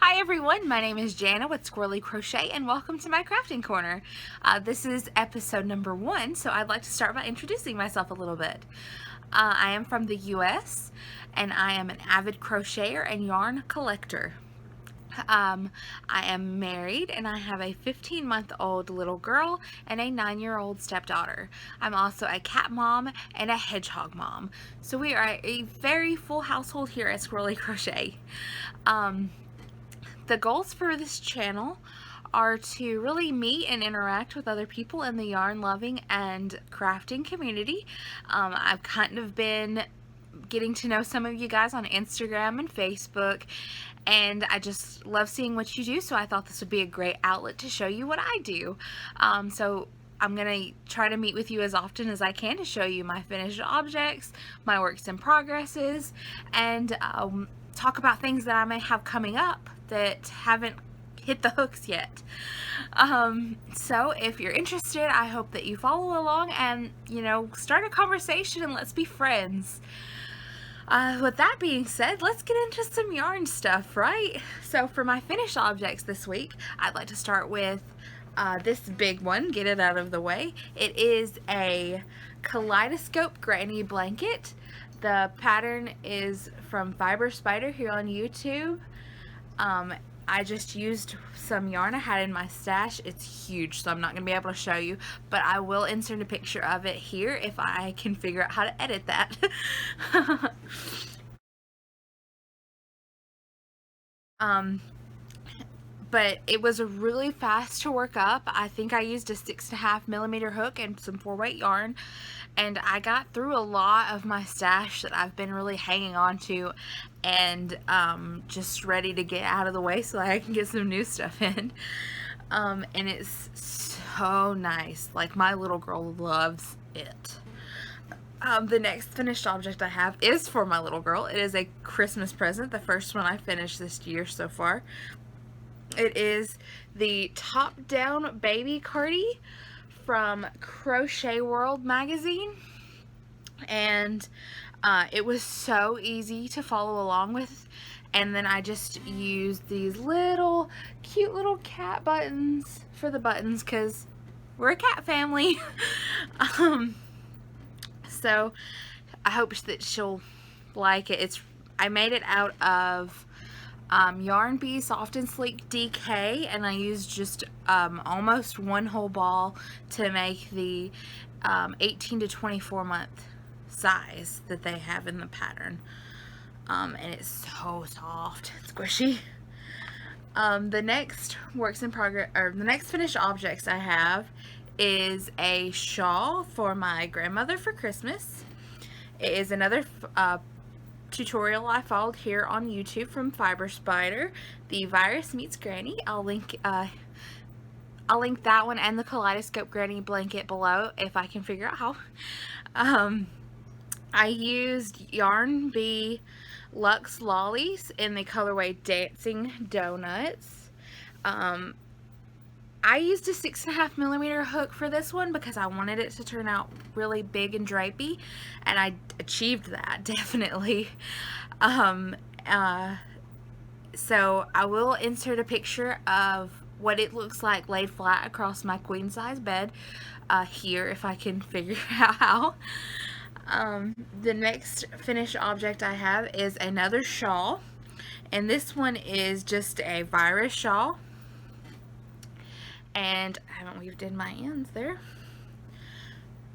Hi everyone, my name is Jana with Squirrelly Crochet and welcome to my crafting corner. This is episode number 1, so I'd like to start by introducing myself a little bit. I am from the US and I am an avid crocheter and yarn collector. I am married and I have a 15-month-old little girl and a 9-year-old stepdaughter. I'm also a cat mom and a hedgehog mom. So we are a very full household here at Squirrelly Crochet. The goals for this channel are to really meet and interact with other people in the yarn loving and crafting community. I've kind of been getting to know some of you guys on Instagram and Facebook, and I just love seeing what you do, so I thought this would be a great outlet to show you what I do. So I'm going to try to meet with you as often as I can to show you my finished objects, my works in progresses, and talk about things that I may have coming up that haven't hit the hooks yet. So if you're interested, I hope that you follow along and, start a conversation and let's be friends. With that being said, let's get into some yarn stuff, right? So for my finished objects this week, I'd like to start with this big one, get it out of the way. It is a kaleidoscope granny blanket. The pattern is from Fiber Spider here on YouTube. I just used some yarn I had in my stash. It's huge, so I'm not going to be able to show you, but I will insert a picture of it here if I can figure out how to edit that. But it was really fast to work up. I think I used a 6.5mm hook and some 4-weight yarn, and I got through a lot of my stash that I've been really hanging on to and just ready to get out of the way so I can get some new stuff in. And it's so nice. Like, my little girl loves it. The next finished object I have is for my little girl. It is a Christmas present, the first one I finished this year so far. It is the top-down baby cardi from Crochet World magazine, and it was so easy to follow along with. And then I just used these little cute little cat buttons for the buttons because we're a cat family. So I hope that she'll like it. I made it out of Yarn Bee Soft and Sleek DK, and I used just almost one whole ball to make the 18 to 24 month size that they have in the pattern. And it's so soft and squishy. The next works in progress, or the next finished objects I have is a shawl for my grandmother for Christmas. It is another tutorial I followed here on YouTube from Fiber Spider, the Virus Meets Granny. I'll link that one and the Kaleidoscope Granny blanket below if I can figure out how. I used Yarn Bee Luxe Lollies in the colorway Dancing Donuts. I used a 6.5mm hook for this one because I wanted it to turn out really big and drapey, and I achieved that, definitely. So I will insert a picture of what it looks like laid flat across my queen size bed here if I can figure out how. The next finished object I have is another shawl, and this one is just a virus shawl. And I haven't weaved in my ends there.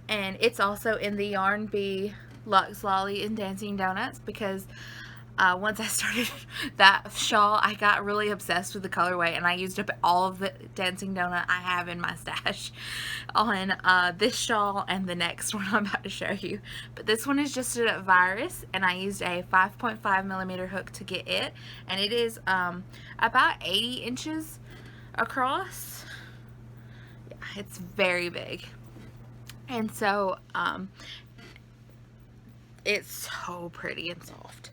And it's also in the Yarn Bee Luxe Lolly and Dancing Donuts because once I started that shawl, I got really obsessed with the colorway, and I used up all of the Dancing Donut I have in my stash on this shawl and the next one I'm about to show you. But this one is just a virus, and I used a 5.5mm hook to get it, and it is about 80 inches across. It's very big, and so it's so pretty and soft.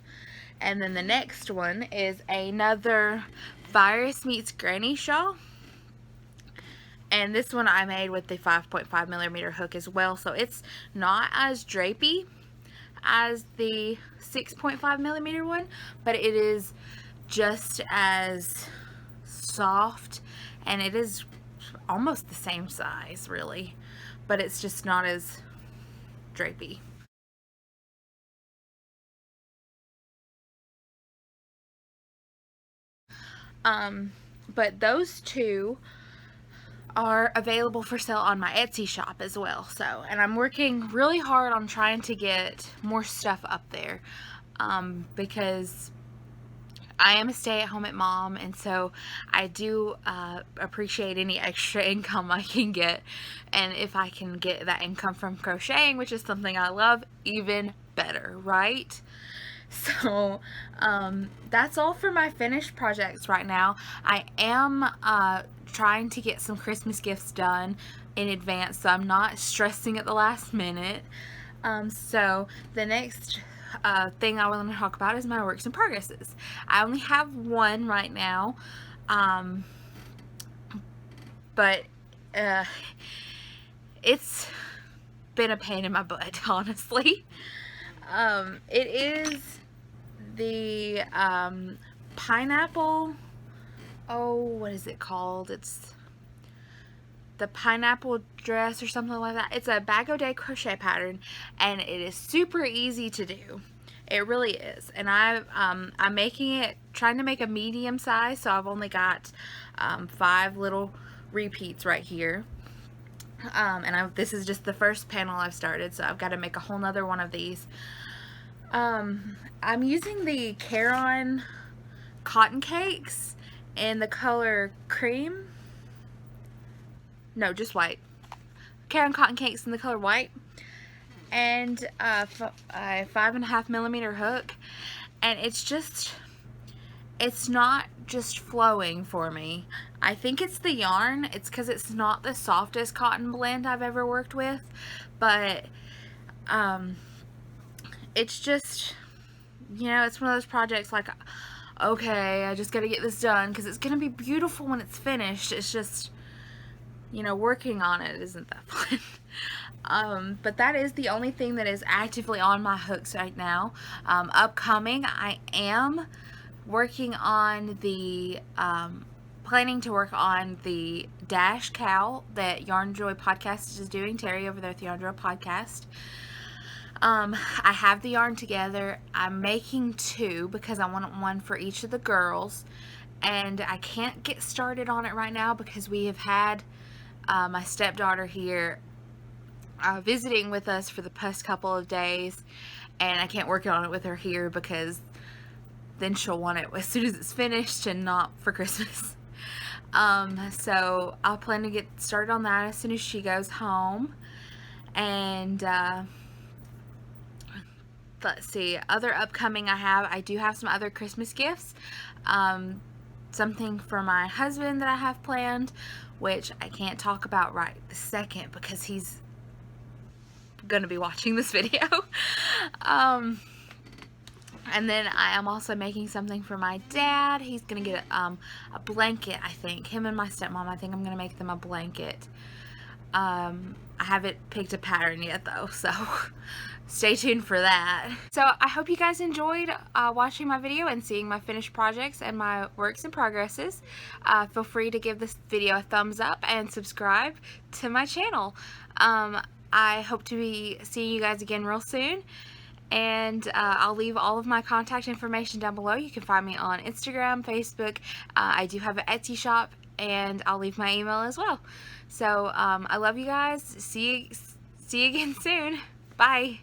And then the next one is another Virus Meets Granny shawl, and this one I made with the 5.5mm hook as well, so it's not as drapey as the 6.5mm one, but it is just as soft, and it is almost the same size really, but it's just not as drapey. But those two are available for sale on my Etsy shop as well. So, and I'm working really hard on trying to get more stuff up there, because I am a stay-at-home mom, and so I do appreciate any extra income I can get, and if I can get that income from crocheting, which is something I love, even better, right? So that's all for my finished projects right now. I am trying to get some Christmas gifts done in advance, so I'm not stressing at the last minute. So the next thing I want to talk about is my works in progresses. I only have one right now, but it's been a pain in my butt, honestly. It is the pineapple, oh, what is it called? It's the pineapple dress or something like that. It's a bag-o-day crochet pattern, and it is super easy to do. It really is. And I'm making it, trying to make a medium size, so I've only got 5 little repeats right here. And this is just the first panel I've started, so I've got to make a whole nother one of these. I'm using the Caron cotton cakes in the color cream. No, just white. Caron cotton cakes in the color white. And a 5.5 millimeter hook. And it's not just flowing for me. I think it's the yarn. It's because it's not the softest cotton blend I've ever worked with. But, it's just, you know, it's one of those projects like, okay, I just gotta get this done because it's gonna be beautiful when it's finished. It's just, you know, working on it isn't that fun. But that is the only thing that is actively on my hooks right now. Upcoming, I am working on the, planning to work on the Dash Cowl that Yarn Joy Podcast is doing. Terry over there at the Yarn Joy Podcast. I have the yarn together. I'm making 2 because I want one for each of the girls, and I can't get started on it right now because we have had my stepdaughter here visiting with us for the past couple of days, and I can't work on it with her here because then she'll want it as soon as it's finished and not for Christmas. So I'll plan to get started on that as soon as she goes home. And let's see, other upcoming I do have some other Christmas gifts. Something for my husband that I have planned, which I can't talk about right this second because he's gonna be watching this video. And then I am also making something for my dad. He's gonna get a blanket, I think. Him and my stepmom, I think I'm gonna make them a blanket. I haven't picked a pattern yet though, so stay tuned for that. So I hope you guys enjoyed watching my video and seeing my finished projects and my works in progresses. Feel free to give this video a thumbs up and subscribe to my channel. I hope to be seeing you guys again real soon. And I'll leave all of my contact information down below. You can find me on Instagram, Facebook. I do have an Etsy shop, and I'll leave my email as well. So I love you guys. See you again soon. Bye.